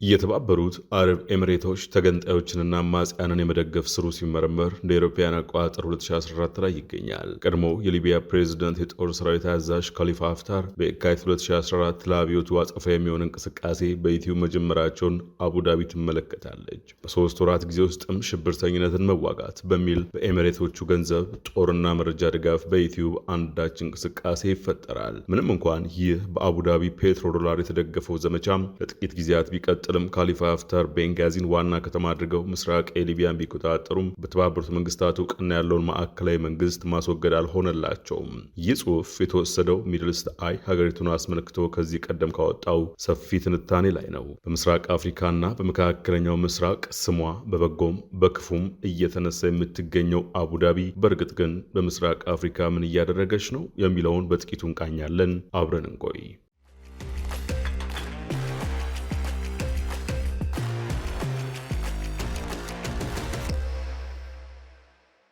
የተባበሩት አረብ ኤሚሬቶች ተገንጣዮችንና አማጽያንን የመደገፍ ስሩ ሲመረመር እንደ አውሮፓውያን አቆጣጠር 2014 ላይ ይገኛል። ቀድሞው የሊቢያ ፕሬዝዳንት የጦር ሰራዊት አዛዥ ካሊፋ ሀፍታር በየካቲት 2014 ለአብዮቱ አጸፋ የሚሆን እንቅስቃሴ በዩቲዩብ መጀመራቸውን አቡዳቢ ትመለከታለች። በ3 ወራት ጊዜ ውስጥም ሽብርተኝነትን መዋጋት በሚል በኤሚሬቶቹ ገንዘብ ጦርና መረጃ ድጋፍ በዩቲዩብ አንዳች እንቅስቃሴ ይፈጠራል። ምንም እንኳን ይህ በአቡዳቢ ፔትሮ ዶላር የተደገፈው ዘመቻ ለጥቂት ጊዜያት ቢቀጥል ካሊፋ ሀፍታር ቤንጋዚን ዋና ከተማ አድርገው ምስራቅ ሊቢያን ቢቆጣጠሩም በተባበሩት መንግስታት እውቅና ያለውን ማዕከላዊ መንግስት ማስወገድ አልሆነላቸውም። ይህ ጽሑፍ የተወሰደው ሚድልስት አይ ሀገሪቱን አስመልክቶ ከዚህ ቀደም ካወጣው ሰፊ ትንታኔ ላይ ነው። በምስራቅ አፍሪካና በመካከለኛው ምስራቅ ስሟ በበጎም በክፉም እየተነሳ የምትገኘው አቡዳቢ በእርግጥ ግን በምስራቅ አፍሪካ ምን እያደረገች ነው የሚለውን በጥቂቱ እንቃኛለን። አብረን እንቆይ።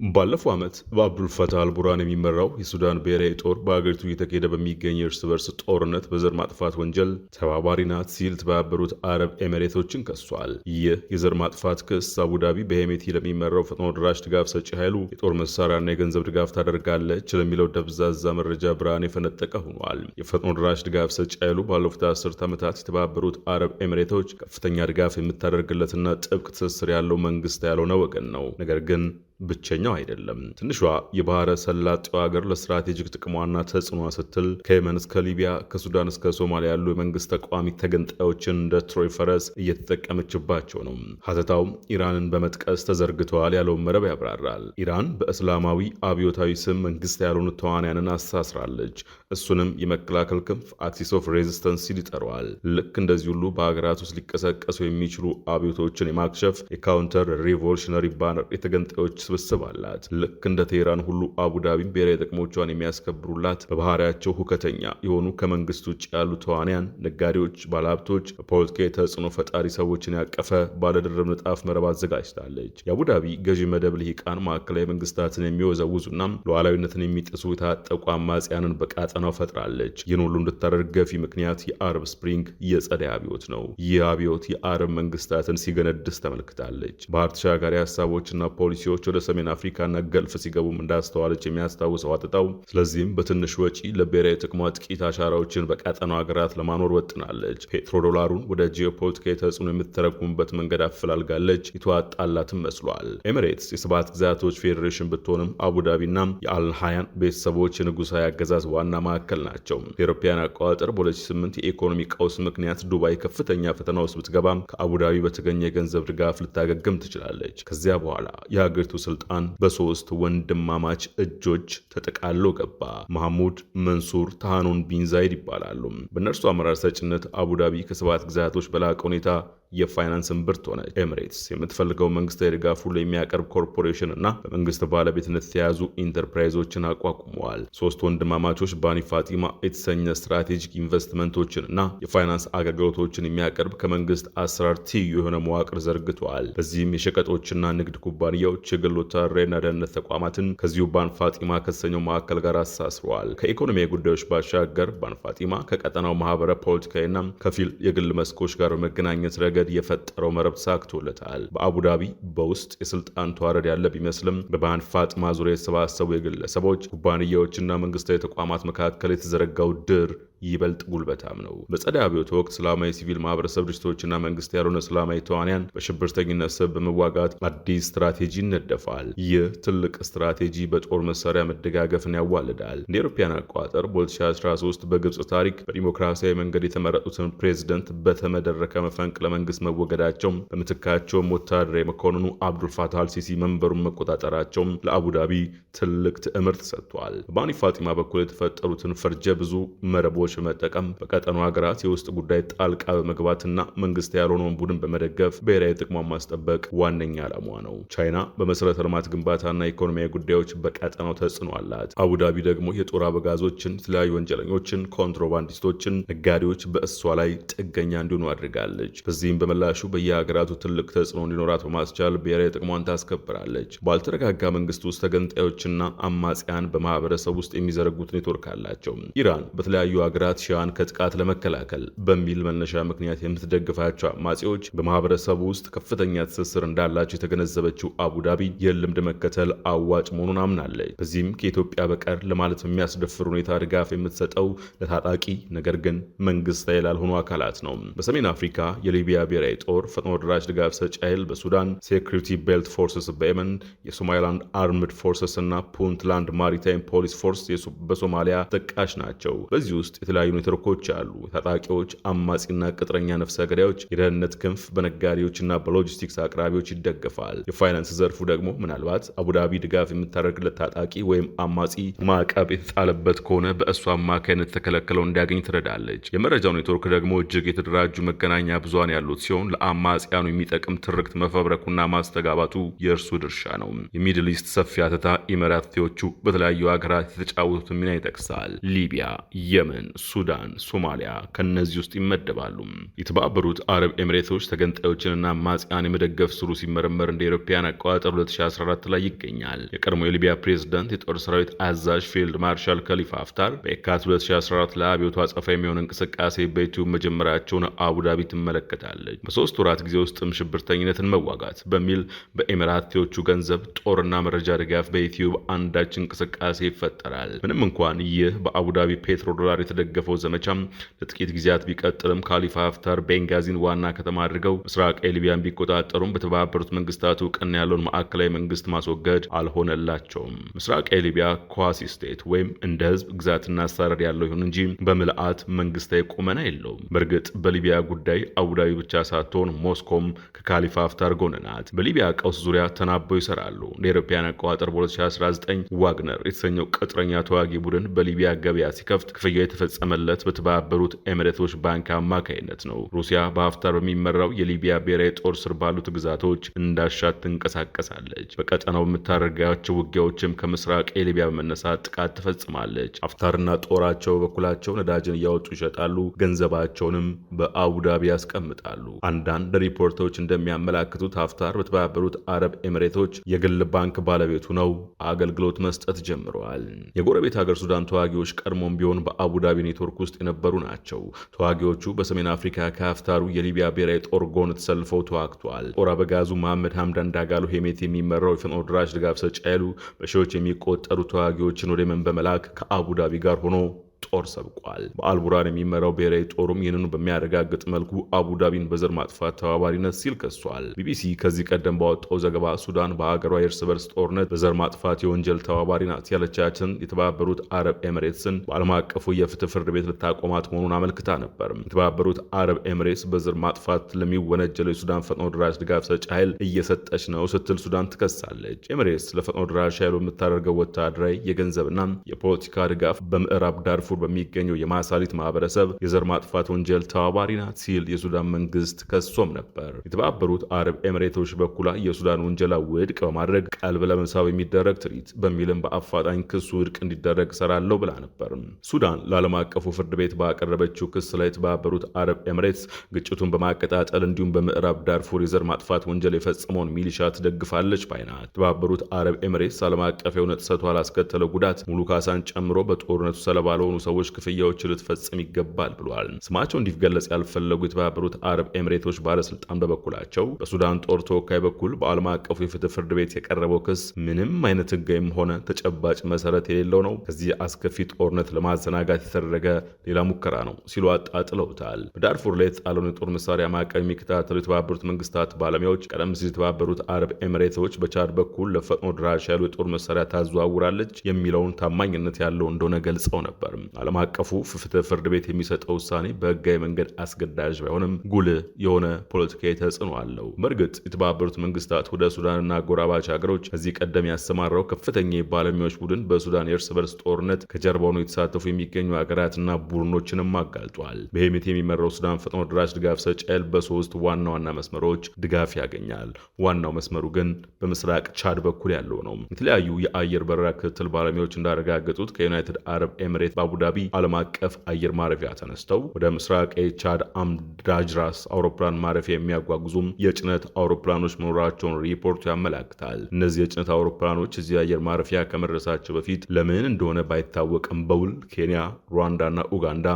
ባለፈው ዓመት በአብዱልፈታህ አልቡርሃን የሚመራው የሱዳን ብሔራዊ ጦር በአገሪቱ እየተካሄደ በሚገኝ እርስ በርስ ጦርነት በዘር ማጥፋት ወንጀል ተባባሪ ናት ሲል የተባበሩት አረብ ኤሚሬቶችን ከሷል። ይህ የዘር ማጥፋት ክስ አቡዳቢ በሄሜቲ ለሚመራው ፈጥኖ ደራሽ ድጋፍ ሰጪ ኃይሉ የጦር መሳሪያና የገንዘብ ድጋፍ ታደርጋለች ለሚለው ደብዛዛ መረጃ ብርሃን የፈነጠቀ ሆኗል። የፈጥኖ ደራሽ ድጋፍ ሰጪ ኃይሉ ባለፉት 10 ዓመታት የተባበሩት አረብ ኤሚሬቶች ከፍተኛ ድጋፍ የምታደርግለትና ጥብቅ ትስስር ያለው መንግስት ያልሆነ ወገን ነው። ነገር ግን ብቸኛው አይደለም። ትንሿ የባህረ ሰላጤው ሀገር ለስትራቴጂክ ጥቅሟና ተጽዕኗ ስትል ከየመን እስከ ሊቢያ ከሱዳን እስከ ሶማሊያ ያሉ የመንግስት ተቃዋሚ ተገንጣዮችን እንደ ትሮይ ፈረስ እየተጠቀመችባቸው ነው። ሀተታው ኢራንን በመጥቀስ ተዘርግተዋል ያለውን መረብ ያብራራል። ኢራን በእስላማዊ አብዮታዊ ስም መንግስት ያልሆኑ ተዋንያንን አሳስራለች። እሱንም የመከላከል ክንፍ አክሲስ ኦፍ ሬዚስተንስ ሲል ይጠራዋል። ልክ እንደዚህ ሁሉ በሀገራት ውስጥ ሊቀሰቀሱ የሚችሉ አብዮቶችን የማክሸፍ የካውንተር ሪቮሉሽነሪ ባነር የተገንጣዮች ስብስብ አላት። ልክ እንደ ቴህራን ሁሉ አቡዳቢም ብሔራዊ ጥቅሞቿን የሚያስከብሩላት በባህሪያቸው ሁከተኛ የሆኑ ከመንግስት ውጭ ያሉ ተዋንያን፣ ነጋዴዎች፣ ባለሀብቶች፣ በፖለቲካ የተጽዕኖ ፈጣሪ ሰዎችን ያቀፈ ባለድርብ ንጣፍ መረብ አዘጋጅታለች። የአቡዳቢ ገዢ መደብ ልሂቃን ማዕከላዊ መንግስታትን የሚወዘውዙና ሉዓላዊነትን የሚጥሱ የታጠቁ አማጽያንን በቃጠናው ፈጥራለች። ይህን ሁሉ እንድታደርግ ገፊ ምክንያት የአረብ ስፕሪንግ የጸደይ አብዮት ነው። ይህ አብዮት የአረብ መንግስታትን ሲገነድስ ተመልክታለች። ባህር ተሻጋሪ ሀሳቦችና ፖሊሲዎች ወደ ሰሜን አፍሪካና ገልፍ ሲገቡም እንዳስተዋለች የሚያስታውሰው አጥታው፣ ስለዚህም በትንሽ ወጪ ለብሔራዊ ጥቅሟ ጥቂት አሻራዎችን በቀጠናው ሀገራት ለማኖር ወጥናለች። ፔትሮ ዶላሩን ወደ ጂኦፖለቲካዊ ተጽዕኖ የምትተረጉምበት መንገድ አፈላልጋለች። የተዋጣላትም መስሏል። ኤሚሬትስ የሰባት ግዛቶች ፌዴሬሽን ብትሆንም አቡዳቢና የአልናህያን ቤተሰቦች የንጉሳዊ አገዛዝ ዋና ማዕከል ናቸው። የአውሮፓውያን አቆጣጠር በ2008 የኢኮኖሚ ቀውስ ምክንያት ዱባይ ከፍተኛ ፈተና ውስጥ ብትገባም ከአቡዳቢ በተገኘ የገንዘብ ድጋፍ ልታገግም ትችላለች። ከዚያ በኋላ የሀገሪቱ ስልጣን በሶስት ወንድማማች እጆች ተጠቃሎ ገባ። መሐሙድ፣ መንሱር፣ ታሃኑን ቢን ዛይድ ይባላሉ። በእነርሱ አመራር ሰጭነት አቡዳቢ ከሰባት ግዛቶች በላቀ ሁኔታ የፋይናንስ እምብርት ሆነች። ኤሚሬትስ የምትፈልገው መንግስታዊ ድጋፍ ሁሉ የሚያቀርብ ኮርፖሬሽን እና በመንግስት ባለቤትነት የተያዙ ኢንተርፕራይዞችን አቋቁመዋል። ሶስት ወንድማማቾች ባኒ ፋጢማ የተሰኘ ስትራቴጂክ ኢንቨስትመንቶችን እና የፋይናንስ አገልግሎቶችን የሚያቀርብ ከመንግስት አሰራር ትይዩ የሆነ መዋቅር ዘርግተዋል። በዚህም የሸቀጦችና ንግድ ኩባንያዎች፣ የግል ወታደራዊና ደህንነት ተቋማትን ከዚሁ ባን ፋጢማ ከተሰኘው ማዕከል ጋር አሳስረዋል። ከኢኮኖሚያዊ ጉዳዮች ባሻገር ባን ፋጢማ ከቀጠናው ማህበረ ፖለቲካዊና ከፊል የግል መስኮች ጋር በመገናኘት ረገድ የፈጠረው መረብ ተሳክቶለታል። በአቡዳቢ በውስጥ የስልጣን ተዋረድ ያለ ቢመስልም በባን ፋጢማ ዙሪያ የተሰባሰቡ የግለሰቦች፣ ኩባንያዎችና መንግስታዊ ተቋማት መካከል የተዘረጋው ድር ይበልጥ ጉልበታም ነው። በጸደይ አብዮት ወቅት እስላማዊ ሲቪል ማህበረሰብ ድርጅቶችና መንግስት ያልሆነ እስላማዊ ተዋንያን በሽብርተኝነት ስም በመዋጋት አዲስ ስትራቴጂ ይነደፋል። ይህ ትልቅ ስትራቴጂ በጦር መሳሪያ መደጋገፍን ያዋልዳል። እንደ አውሮፓውያን አቆጣጠር በ2013 በግብጽ ታሪክ በዲሞክራሲያዊ መንገድ የተመረጡትን ፕሬዝደንት በተመደረከ መፈንቅለ መንግስት መወገዳቸው፣ በምትካቸውም ወታደራዊ መኮንኑ አብዱልፋታህ አልሲሲ መንበሩን መቆጣጠራቸው ለአቡዳቢ ትልቅ ትዕምርት ሰጥቷል። በባኒ ፋጢማ በኩል የተፈጠሩትን ፈርጀ ብዙ መረቦች በመጠቀም በቀጠናው ሀገራት የውስጥ ጉዳይ ጣልቃ በመግባትና መንግስት ያልሆነውን ቡድን በመደገፍ ብሔራዊ ጥቅሟን ማስጠበቅ ዋነኛ ዓላማዋ ነው። ቻይና በመሰረተ ልማት ግንባታና ኢኮኖሚያዊ ጉዳዮች በቀጠናው ተጽዕኖ አላት። አቡዳቢ ደግሞ የጦር አበጋዞችን፣ የተለያዩ ወንጀለኞችን፣ ኮንትሮባንዲስቶችን፣ ነጋዴዎች በእሷ ላይ ጥገኛ እንዲሆኑ አድርጋለች። በዚህም በምላሹ በየሀገራቱ ትልቅ ተጽዕኖ እንዲኖራት በማስቻል ብሔራዊ ጥቅሟን ታስከብራለች። ባልተረጋጋ መንግስት ውስጥ ተገንጣዮችና አማጽያን በማህበረሰብ ውስጥ የሚዘረጉት ኔትወርክ አላቸው። ኢራን በተለያዩ ሀገራት ሺያን ከጥቃት ለመከላከል በሚል መነሻ ምክንያት የምትደግፋቸው አማጺዎች በማህበረሰቡ ውስጥ ከፍተኛ ትስስር እንዳላቸው የተገነዘበችው አቡዳቢ ይህን ልምድ መከተል አዋጭ መሆኑን አምናለች። በዚህም ከኢትዮጵያ በቀር ለማለት በሚያስደፍር ሁኔታ ድጋፍ የምትሰጠው ለታጣቂ ነገር ግን መንግስታዊ ላልሆኑ አካላት ነው። በሰሜን አፍሪካ የሊቢያ ብሔራዊ ጦር፣ ፈጥኖ ደራሽ ድጋፍ ሰጪ ኃይል በሱዳን፣ ሴኩሪቲ ቤልት ፎርስስ በየመን፣ የሶማሊላንድ አርምድ ፎርስስ እና ፑንትላንድ ማሪታይም ፖሊስ ፎርስ በሶማሊያ ተጠቃሽ ናቸው። በዚህ ውስጥ የተለያዩ ኔትወርኮች አሉ። ታጣቂዎች፣ አማጺና ቅጥረኛ ነፍሰ ገዳዮች፣ የደህንነት ክንፍ በነጋዴዎችና በሎጂስቲክስ አቅራቢዎች ይደገፋል። የፋይናንስ ዘርፉ ደግሞ ምናልባት አቡዳቢ ድጋፍ የምታደርግለት ታጣቂ ወይም አማጺ ማዕቀብ የተጣለበት ከሆነ በእሱ አማካይነት ተከለክለው እንዲያገኝ ትረዳለች። የመረጃው ኔትወርክ ደግሞ እጅግ የተደራጁ መገናኛ ብዙሃን ያሉት ሲሆን ለአማጺያኑ የሚጠቅም ትርክት መፈብረኩና ማስተጋባቱ የእርሱ ድርሻ ነው። የሚድል ኢስት ሰፊ አተታ ኢሚራቶቹ በተለያዩ ሀገራት የተጫወቱት ሚና ይጠቅሳል። ሊቢያ፣ የመን፣ ሱዳን፣ ሶማሊያ ከነዚህ ውስጥ ይመደባሉ። የተባበሩት አረብ ኤሚሬቶች ተገንጣዮችንና አማጺያን የመደገፍ ስሩ ሲመረመር እንደ አውሮፓውያን አቆጣጠር 2014 ላይ ይገኛል። የቀድሞ የሊቢያ ፕሬዝዳንት የጦር ሰራዊት አዛዥ ፊልድ ማርሻል ከሊፋ ሀፍታር በየካቲት 2014 ለአብዮቱ አጸፋ የሚሆን እንቅስቃሴ በዩቲዩብ መጀመራቸውን አቡዳቢ ትመለከታለች። በ3 ወራት ጊዜ ውስጥም ሽብርተኝነትን መዋጋት በሚል በኤሚራቶቹ ገንዘብ ጦርና መረጃ ድጋፍ በዩቲዩብ አንዳች እንቅስቃሴ ይፈጠራል። ምንም እንኳን ይህ በአቡዳቢ ፔትሮ ዶላር የተደገፈው ዘመቻም ለጥቂት ጊዜያት ቢቀጥልም ካሊፋ ሀፍታር ቤንጋዚን ዋና ከተማ አድርገው ምስራቃዊ ሊቢያን ቢቆጣጠሩም በተባበሩት መንግስታት እውቅና ያለውን ማዕከላዊ መንግስት ማስወገድ አልሆነላቸውም። ምስራቃዊ ሊቢያ ኳሲ ስቴት ወይም እንደ ህዝብ ግዛትና አስተዳደር ያለው ይሁን እንጂ በምልአት መንግስታዊ ቁመና የለውም። በእርግጥ በሊቢያ ጉዳይ አቡዳቢ ብቻ ሳትሆን ሞስኮም ከካሊፋ ሀፍታር ጎን ናት። በሊቢያ ቀውስ ዙሪያ ተናበው ይሰራሉ። እንደ አውሮፓውያን አቆጣጠር በ2019 ዋግነር የተሰኘው ቅጥረኛ ተዋጊ ቡድን በሊቢያ ገበያ ሲከፍት ክፍያ የተፈጸመለት በተባበሩት ኤሚሬቶች ባንክ አማካይነት ነው። ሩሲያ በሀፍታር በሚመራው የሊቢያ ብሔራዊ ጦር ስር ባሉት ግዛቶች እንዳሻት ትንቀሳቀሳለች። በቀጠናው የምታደርጋቸው ውጊያዎችም ከምስራቅ የሊቢያ በመነሳት ጥቃት ትፈጽማለች። ሀፍታርና ጦራቸው በበኩላቸው ነዳጅን እያወጡ ይሸጣሉ፣ ገንዘባቸውንም በአቡዳቢ ያስቀምጣሉ። አንዳንድ ሪፖርቶች እንደሚያመላክቱት ሀፍታር በተባበሩት አረብ ኤሚሬቶች የግል ባንክ ባለቤቱ ነው አገልግሎት መስጠት ጀምረዋል። የጎረቤት ሀገር ሱዳን ተዋጊዎች ቀድሞም ቢሆን በአቡዳቢ ኔትወርክ ውስጥ የነበሩ ናቸው። ተዋጊዎቹ በሰሜን አፍሪካ ከሀፍታሩ የሊቢያ ብሔራዊ ጦር ጎን ተሰልፈው ተዋግተዋል። ጦር አበጋዙ መሐመድ ሐምዳን ዳጋሎ ሄሜት የሚመራው የፈጥኖ ደራሽ ድጋፍ ሰጪ ኃይሉ በሺዎች የሚቆጠሩ ተዋጊዎችን ወደ የመን በመላክ ከአቡዳቢ ጋር ሆኖ ጦር ሰብቋል። በአልቡራን የሚመራው ብሔራዊ ጦሩም ይህንኑ በሚያረጋግጥ መልኩ አቡዳቢን በዘር ማጥፋት ተባባሪነት ሲል ከሷል። ቢቢሲ ከዚህ ቀደም ባወጣው ዘገባ ሱዳን በሀገሯ የእርስ በርስ ጦርነት በዘር ማጥፋት የወንጀል ተባባሪ ናት ያለቻትን የተባበሩት አረብ ኤሚሬትስን በዓለም አቀፉ የፍትህ ፍርድ ቤት ልታቆማት መሆኑን አመልክታ ነበር። የተባበሩት አረብ ኤሚሬትስ በዘር ማጥፋት ለሚወነጀለው የሱዳን ፈጥኖ ደራሽ ድጋፍ ሰጪ ኃይል እየሰጠች ነው ስትል ሱዳን ትከሳለች። ኤሚሬትስ ለፈጥኖ ደራሽ ኃይሉ የምታደርገው ወታደራዊ የገንዘብና የፖለቲካ ድጋፍ በምዕራብ ዳርፉር በሚገኘው የማሳሊት ማህበረሰብ የዘር ማጥፋት ወንጀል ተባባሪ ናት ሲል የሱዳን መንግስት ከሶም ነበር። የተባበሩት አረብ ኤሚሬቶች በኩላ የሱዳን ውንጀላ ውድቅ በማድረግ ቀልብ ለመሳብ የሚደረግ ትርኢት በሚልም በአፋጣኝ ክሱ ውድቅ እንዲደረግ ሰራለሁ ብላ ነበር። ሱዳን ለዓለም አቀፉ ፍርድ ቤት ባቀረበችው ክስ ላይ የተባበሩት አረብ ኤሚሬትስ ግጭቱን በማቀጣጠል እንዲሁም በምዕራብ ዳርፉር የዘር ማጥፋት ወንጀል የፈጸመውን ሚሊሻ ትደግፋለች ባይናት። የተባበሩት አረብ ኤሚሬትስ ዓለም አቀፍ የሆነ ጥሰቷ ላስከተለው ጉዳት ሙሉ ካሳን ጨምሮ በጦርነቱ ሰለባ ለሆኑ ሰዎች ክፍያዎች ልትፈጽም ይገባል ብሏል። ስማቸው እንዲገለጽ ያልፈለጉ የተባበሩት አረብ ኤሚሬቶች ባለስልጣን በበኩላቸው በሱዳን ጦር ተወካይ በኩል በዓለም አቀፉ የፍትህ ፍርድ ቤት የቀረበው ክስ ምንም አይነት ህጋዊም ሆነ ተጨባጭ መሰረት የሌለው ነው፣ ከዚህ አስከፊ ጦርነት ለማዘናጋት የተደረገ ሌላ ሙከራ ነው ሲሉ አጣጥለውታል። በዳርፉር ላይ የተጣለውን የጦር መሳሪያ ማዕቀብ የሚከታተሉ የተባበሩት መንግስታት ባለሙያዎች ቀደም ሲል የተባበሩት አረብ ኤሚሬቶች በቻድ በኩል ለፈጥኖ ደራሽ ያሉ የጦር መሳሪያ ታዘዋውራለች የሚለውን ታማኝነት ያለው እንደሆነ ገልጸው ነበር። ዓለም አቀፉ ፍትህ ፍርድ ቤት የሚሰጠው ውሳኔ በህጋዊ መንገድ አስገዳጅ ባይሆንም ጉልህ የሆነ ፖለቲካዊ ተጽዕኖ አለው። በእርግጥ የተባበሩት መንግስታት ወደ ሱዳንና ጎራባች ሀገሮች ከዚህ ቀደም ያሰማራው ከፍተኛ የባለሙያዎች ቡድን በሱዳን የእርስ በርስ ጦርነት ከጀርባ ሆነው የተሳተፉ የሚገኙ ሀገራትና ቡድኖችንም አጋልጧል። በሄሜት የሚመራው ሱዳን ፈጥኖ ደራሽ ድጋፍ ሰጪ ኃይል በሶስት ዋና ዋና መስመሮች ድጋፍ ያገኛል። ዋናው መስመሩ ግን በምስራቅ ቻድ በኩል ያለው ነው። የተለያዩ የአየር በረራ ክትትል ባለሙያዎች እንዳረጋገጡት ከዩናይትድ አረብ ኤሚሬት በአቡዳቢ አቡዳቢ ዓለም አቀፍ አየር ማረፊያ ተነስተው ወደ ምስራቅ የቻድ አምዳጅራስ አውሮፕላን ማረፊያ የሚያጓጉዙም የጭነት አውሮፕላኖች መኖራቸውን ሪፖርቱ ያመላክታል። እነዚህ የጭነት አውሮፕላኖች እዚህ አየር ማረፊያ ከመድረሳቸው በፊት ለምን እንደሆነ ባይታወቅም በውል ኬንያ፣ ሩዋንዳና ኡጋንዳ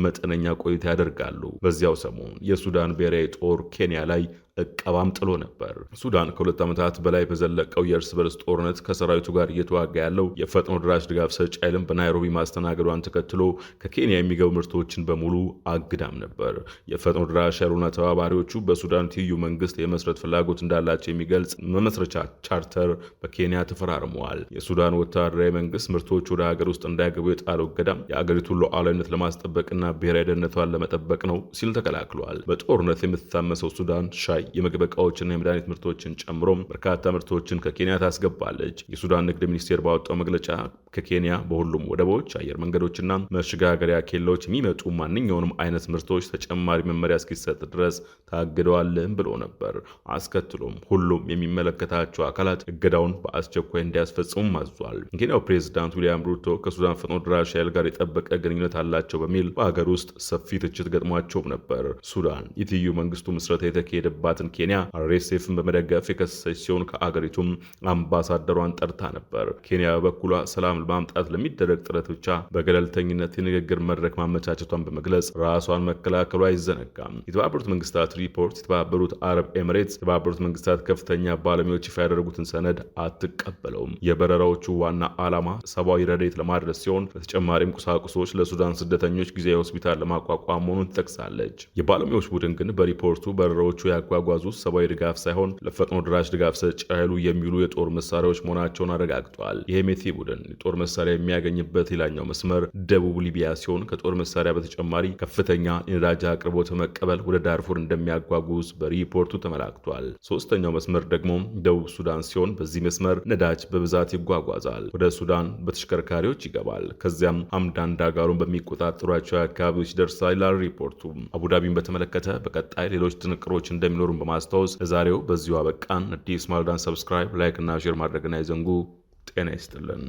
መጠነኛ ቆይታ ያደርጋሉ። በዚያው ሰሞን የሱዳን ብሔራዊ ጦር ኬንያ ላይ እቀባም ጥሎ ነበር። ሱዳን ከ2 ዓመታት በላይ በዘለቀው የእርስ በርስ ጦርነት ከሰራዊቱ ጋር እየተዋጋ ያለው የፈጥኖ ድራሽ ድጋፍ ሰጪ ኃይልን በናይሮቢ ማስተናገዷን ተከትሎ ከኬንያ የሚገቡ ምርቶችን በሙሉ አግዳም ነበር። የፈጥኖ ድራሽ ኃይሉና ተባባሪዎቹ በሱዳን ትይዩ መንግስት የመስረት ፍላጎት እንዳላቸው የሚገልጽ መመስረቻ ቻርተር በኬንያ ተፈራርመዋል። የሱዳን ወታደራዊ መንግስት ምርቶች ወደ ሀገር ውስጥ እንዳይገቡ የጣለው እገዳም የአገሪቱን ሉዓላዊነት ለማስጠበቅና ብሔራዊ ደህንነቷን ለመጠበቅ ነው ሲል ተከላክሏል። በጦርነት የምትታመሰው ሱዳን ሻይ፣ የምግብ ዕቃዎችና የመድኃኒት ምርቶችን ጨምሮ በርካታ ምርቶችን ከኬንያ ታስገባለች። የሱዳን ንግድ ሚኒስቴር ባወጣው መግለጫ ከኬንያ በሁሉም ወደቦች፣ አየር መንገዶችና መሸጋገሪያ ኬላዎች የሚመጡ ማንኛውንም አይነት ምርቶች ተጨማሪ መመሪያ እስኪሰጥ ድረስ ታግደዋልም ብሎ ነበር። አስከትሎም ሁሉም የሚመለከታቸው አካላት እገዳውን በአስቸኳይ እንዲያስፈጽሙም አዟል። የኬንያው ፕሬዝዳንት ዊሊያም ሩቶ ከሱዳን ፈጥኖ ድራሽ ኃይል ጋር የጠበቀ ግንኙነት አላቸው በሚል በሀገር ውስጥ ሰፊ ትችት ገጥሟቸውም ነበር። ሱዳን የትይዩ መንግስቱ ምስረታ የተካሄደባት ኬንያ አርኤስኤፍን በመደገፍ የከሰሰች ሲሆን ከአገሪቱም አምባሳደሯን ጠርታ ነበር። ኬንያ በበኩሏ ሰላም ለማምጣት ለሚደረግ ጥረት ብቻ በገለልተኝነት የንግግር መድረክ ማመቻቸቷን በመግለጽ ራሷን መከላከሉ አይዘነጋም። የተባበሩት መንግስታት ሪፖርት የተባበሩት አረብ ኤሚሬትስ የተባበሩት መንግስታት ከፍተኛ ባለሙያዎች ይፋ ያደረጉትን ሰነድ አትቀበለውም። የበረራዎቹ ዋና ዓላማ ሰብአዊ ረድኤት ለማድረስ ሲሆን በተጨማሪም ቁሳቁሶች ለሱዳን ስደተኞች ጊዜያዊ ሆስፒታል ለማቋቋም መሆኑን ትጠቅሳለች። የባለሙያዎች ቡድን ግን በሪፖርቱ በረራዎቹ ያጓጓዙ ሰብአዊ ድጋፍ ሳይሆን ለፈጥኖ ድራሽ ድጋፍ ሰጪ ኃይሉ የሚውሉ የጦር መሳሪያዎች መሆናቸውን አረጋግጧል። የሄሜቲ ቡድን የጦር መሳሪያ የሚያገኝበት ሌላኛው መስመር ደቡብ ሊቢያ ሲሆን ከጦር መሳሪያ በተጨማሪ ከፍተኛ የነዳጅ አቅርቦት በመቀበል ወደ ዳርፉር እንደሚያጓጉዝ በሪፖርቱ ተመላክቷል። ሶስተኛው መስመር ደግሞ ደቡብ ሱዳን ሲሆን በዚህ መስመር ነዳጅ በብዛት ይጓጓዛል። ወደ ሱዳን በተሽከርካሪዎች ይገባል። ከዚያም ሐምዳን ዳጋሎን በሚቆጣጠሯቸው አካባቢዎች ይደርሳል ይላል ሪፖርቱ። አቡዳቢን በተመለከተ በቀጣይ ሌሎች ጥንቅሮች እንደሚኖሩን በማስታወስ ለዛሬው በዚሁ አበቃን። አዲስ ማለዳን ሰብስክራይብ፣ ላይክ እና ሼር ማድረግን አይዘንጉ። ጤና ይስጥልን።